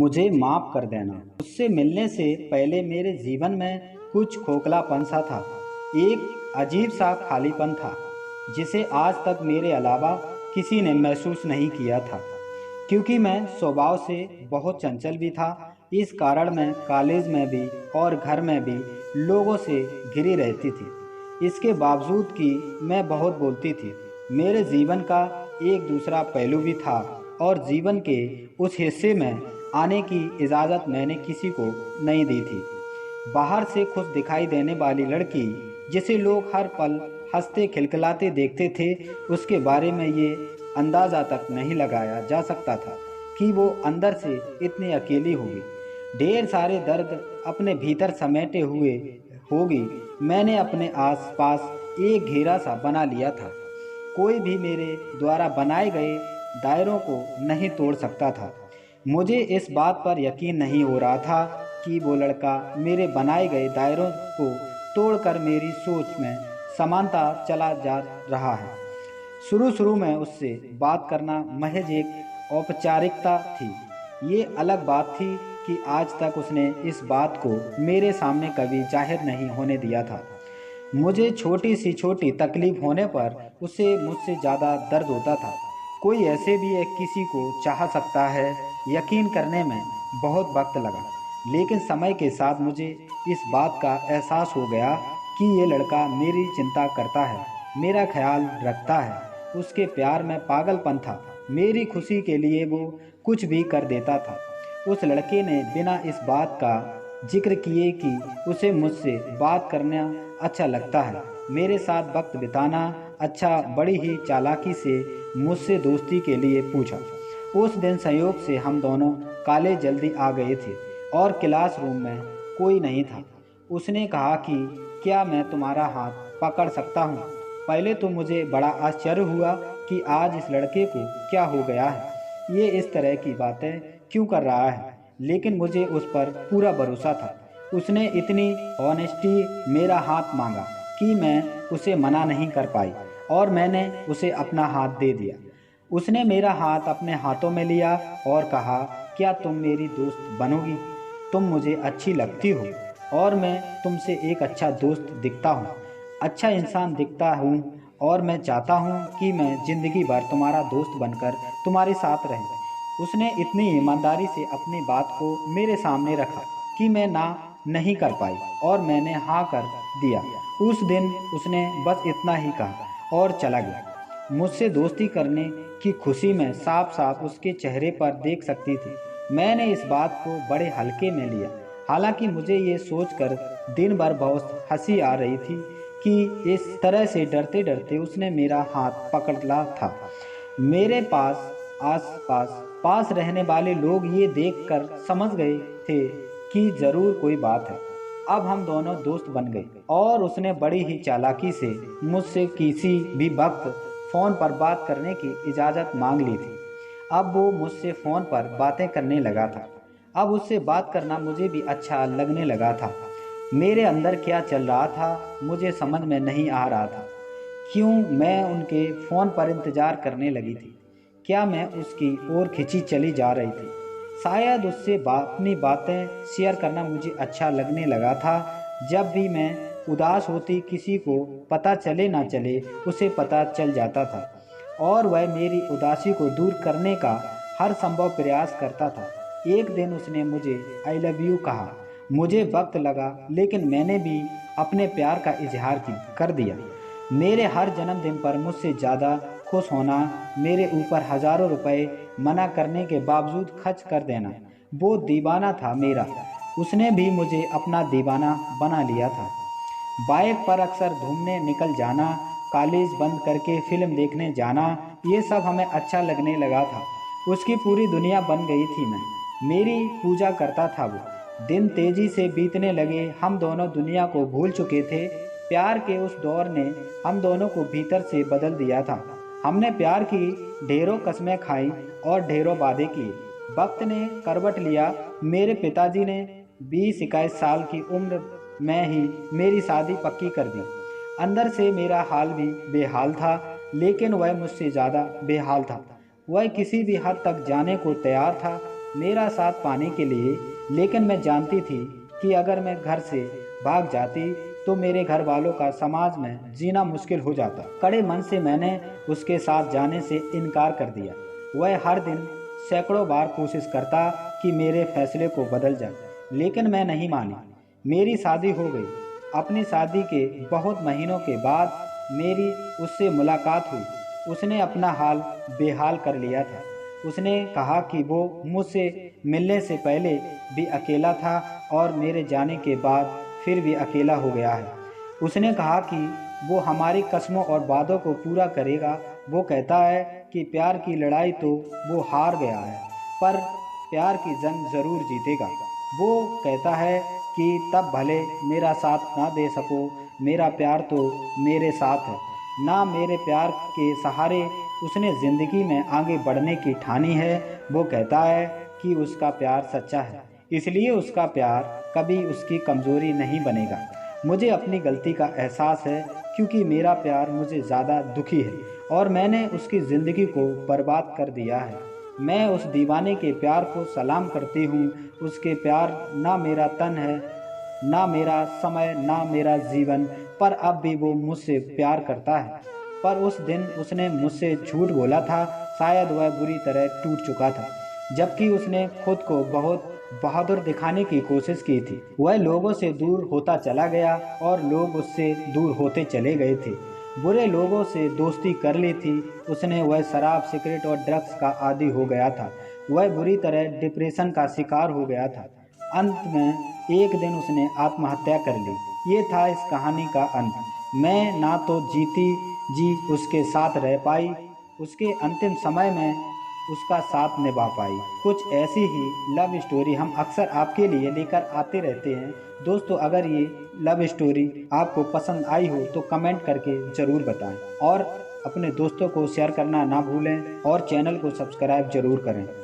मुझे माफ़ कर देना। उससे मिलने से पहले मेरे जीवन में कुछ खोखलापन सा था, एक अजीब सा खालीपन था जिसे आज तक मेरे अलावा किसी ने महसूस नहीं किया था। क्योंकि मैं स्वभाव से बहुत चंचल भी था, इस कारण मैं कॉलेज में भी और घर में भी लोगों से घिरी रहती थी। इसके बावजूद कि मैं बहुत बोलती थी, मेरे जीवन का एक दूसरा पहलू भी था और जीवन के उस हिस्से में आने की इजाज़त मैंने किसी को नहीं दी थी। बाहर से खुश दिखाई देने वाली लड़की जिसे लोग हर पल हंसते खिलखिलाते देखते थे, उसके बारे में ये अंदाज़ा तक नहीं लगाया जा सकता था कि वो अंदर से इतनी अकेली होगी, ढेर सारे दर्द अपने भीतर समेटे हुए होगी। मैंने अपने आसपास एक घेरा सा बना लिया था, कोई भी मेरे द्वारा बनाए गए दायरों को नहीं तोड़ सकता था। मुझे इस बात पर यकीन नहीं हो रहा था कि वो लड़का मेरे बनाए गए दायरों को तोड़कर मेरी सोच में समानता चला जा रहा है। शुरू शुरू में उससे बात करना महज एक औपचारिकता थी। ये अलग बात थी कि आज तक उसने इस बात को मेरे सामने कभी जाहिर नहीं होने दिया था। मुझे छोटी तकलीफ होने पर उसे मुझसे ज़्यादा दर्द होता था। कोई ऐसे भी एक किसी को चाह सकता है, यकीन करने में बहुत वक्त लगा, लेकिन समय के साथ मुझे इस बात का एहसास हो गया कि ये लड़का मेरी चिंता करता है, मेरा ख्याल रखता है। उसके प्यार में पागलपन था, मेरी खुशी के लिए वो कुछ भी कर देता था। उस लड़के ने बिना इस बात का जिक्र किए कि उसे मुझसे बात करना अच्छा लगता है, मेरे साथ वक्त बिताना अच्छा, बड़ी ही चालाकी से मुझसे दोस्ती के लिए पूछा। उस दिन संयोग से हम दोनों कॉलेज जल्दी आ गए थे और क्लासरूम में कोई नहीं था। उसने कहा कि क्या मैं तुम्हारा हाथ पकड़ सकता हूँ। पहले तो मुझे बड़ा आश्चर्य हुआ कि आज इस लड़के को क्या हो गया है, ये इस तरह की बातें क्यों कर रहा है, लेकिन मुझे उस पर पूरा भरोसा था। उसने इतनी ऑनेस्टी मेरा हाथ मांगा कि मैं उसे मना नहीं कर पाई और मैंने उसे अपना हाथ दे दिया। उसने मेरा हाथ अपने हाथों में लिया और कहा, क्या तुम मेरी दोस्त बनोगी? तुम मुझे अच्छी लगती हो और मैं तुमसे एक अच्छा दोस्त दिखता हूँ, अच्छा इंसान दिखता हूँ, और मैं चाहता हूँ कि मैं ज़िंदगी भर तुम्हारा दोस्त बनकर तुम्हारे साथ रहूँ। उसने इतनी ईमानदारी से अपनी बात को मेरे सामने रखा कि मैं ना नहीं कर पाई और मैंने हाँ कर दिया। उस दिन उसने बस इतना ही कहा और चला गया। मुझसे दोस्ती करने की खुशी में साफ साफ उसके चेहरे पर देख सकती थी। मैंने इस बात को बड़े हल्के में लिया, हालांकि मुझे ये सोचकर दिन भर बहुत हंसी आ रही थी कि इस तरह से डरते डरते उसने मेरा हाथ पकड़ ला था। मेरे पास रहने वाले लोग ये देखकर समझ गए थे कि जरूर कोई बात है। अब हम दोनों दोस्त बन गए और उसने बड़ी ही चालाकी से मुझसे किसी भी वक्त फ़ोन पर बात करने की इजाज़त मांग ली थी। अब वो मुझसे फ़ोन पर बातें करने लगा था। अब उससे बात करना मुझे भी अच्छा लगने लगा था। मेरे अंदर क्या चल रहा था मुझे समझ में नहीं आ रहा था। क्यों मैं उनके फ़ोन पर इंतज़ार करने लगी थी? क्या मैं उसकी ओर खिंची चली जा रही थी? शायद उससे अपनी बातें शेयर करना मुझे अच्छा लगने लगा था। जब भी मैं उदास होती, किसी को पता चले ना चले उसे पता चल जाता था और वह मेरी उदासी को दूर करने का हर संभव प्रयास करता था। एक दिन उसने मुझे आई लव यू कहा। मुझे वक्त लगा, लेकिन मैंने भी अपने प्यार का इजहार कर दिया। मेरे हर जन्मदिन पर मुझसे ज़्यादा खुश होना, मेरे ऊपर हज़ारों रुपए मना करने के बावजूद खर्च कर देना, वो दीवाना था मेरा। उसने भी मुझे अपना दीवाना बना लिया था। बाइक पर अक्सर घूमने निकल जाना, कॉलेज बंद करके फिल्म देखने जाना, ये सब हमें अच्छा लगने लगा था। उसकी पूरी दुनिया बन गई थी मैं, मेरी पूजा करता था वो। दिन तेजी से बीतने लगे, हम दोनों दुनिया को भूल चुके थे। प्यार के उस दौर ने हम दोनों को भीतर से बदल दिया था। हमने प्यार की ढेरों कस्में खाई और ढेरों वादे किए। वक्त ने करवट लिया। मेरे पिताजी ने 20-21 साल की उम्र में ही मेरी शादी पक्की कर दी। अंदर से मेरा हाल भी बेहाल था, लेकिन वह मुझसे ज़्यादा बेहाल था। वह किसी भी हद तक जाने को तैयार था। मेरा साथ पाने के लिए, लेकिन मैं जानती थी कि अगर मैं घर से भाग जाती तो मेरे घर वालों का समाज में जीना मुश्किल हो जाता। कड़े मन से मैंने उसके साथ जाने से इनकार कर दिया। वह हर दिन सैकड़ों बार कोशिश करता कि मेरे फैसले को बदल जाए, लेकिन मैं नहीं मानी। मेरी शादी हो गई। अपनी शादी के बहुत महीनों के बाद मेरी उससे मुलाकात हुई। उसने अपना हाल बेहाल कर लिया था। उसने कहा कि वो मुझसे मिलने से पहले भी अकेला था और मेरे जाने के बाद फिर भी अकेला हो गया है। उसने कहा कि वो हमारी कस्मों और वादों को पूरा करेगा। वो कहता है कि प्यार की लड़ाई तो वो हार गया है, पर प्यार की जंग ज़रूर जीतेगा। वो कहता है कि तब भले मेरा साथ ना दे सको, मेरा प्यार तो मेरे साथ है। ना मेरे प्यार के सहारे उसने ज़िंदगी में आगे बढ़ने की ठानी है। वो कहता है कि उसका प्यार सच्चा है, इसलिए उसका प्यार कभी उसकी कमज़ोरी नहीं बनेगा। मुझे अपनी गलती का एहसास है, क्योंकि मेरा प्यार मुझे ज़्यादा दुखी है और मैंने उसकी ज़िंदगी को बर्बाद कर दिया है। मैं उस दीवाने के प्यार को सलाम करती हूँ। उसके प्यार ना मेरा तन है, ना मेरा समय, ना मेरा जीवन, पर अब भी वो मुझसे प्यार करता है। पर उस दिन उसने मुझसे झूठ बोला था। शायद वह बुरी तरह टूट चुका था, जबकि उसने खुद को बहुत बहादुर दिखाने की कोशिश की थी। वह लोगों से दूर होता चला गया और लोग उससे दूर होते चले गए थे। बुरे लोगों से दोस्ती कर ली थी उसने। वह शराब, सिगरेट और ड्रग्स का आदी हो गया था। वह बुरी तरह डिप्रेशन का शिकार हो गया था। अंत में एक दिन उसने आत्महत्या कर ली। ये था इस कहानी का अंत। मैं ना तो जीती जी उसके साथ रह पाई, उसके अंतिम समय में उसका साथ निभा पाई। कुछ ऐसी ही लव स्टोरी हम अक्सर आपके लिए लेकर आते रहते हैं। दोस्तों, अगर ये लव स्टोरी आपको पसंद आई हो तो कमेंट करके ज़रूर बताएं और अपने दोस्तों को शेयर करना ना भूलें और चैनल को सब्सक्राइब ज़रूर करें।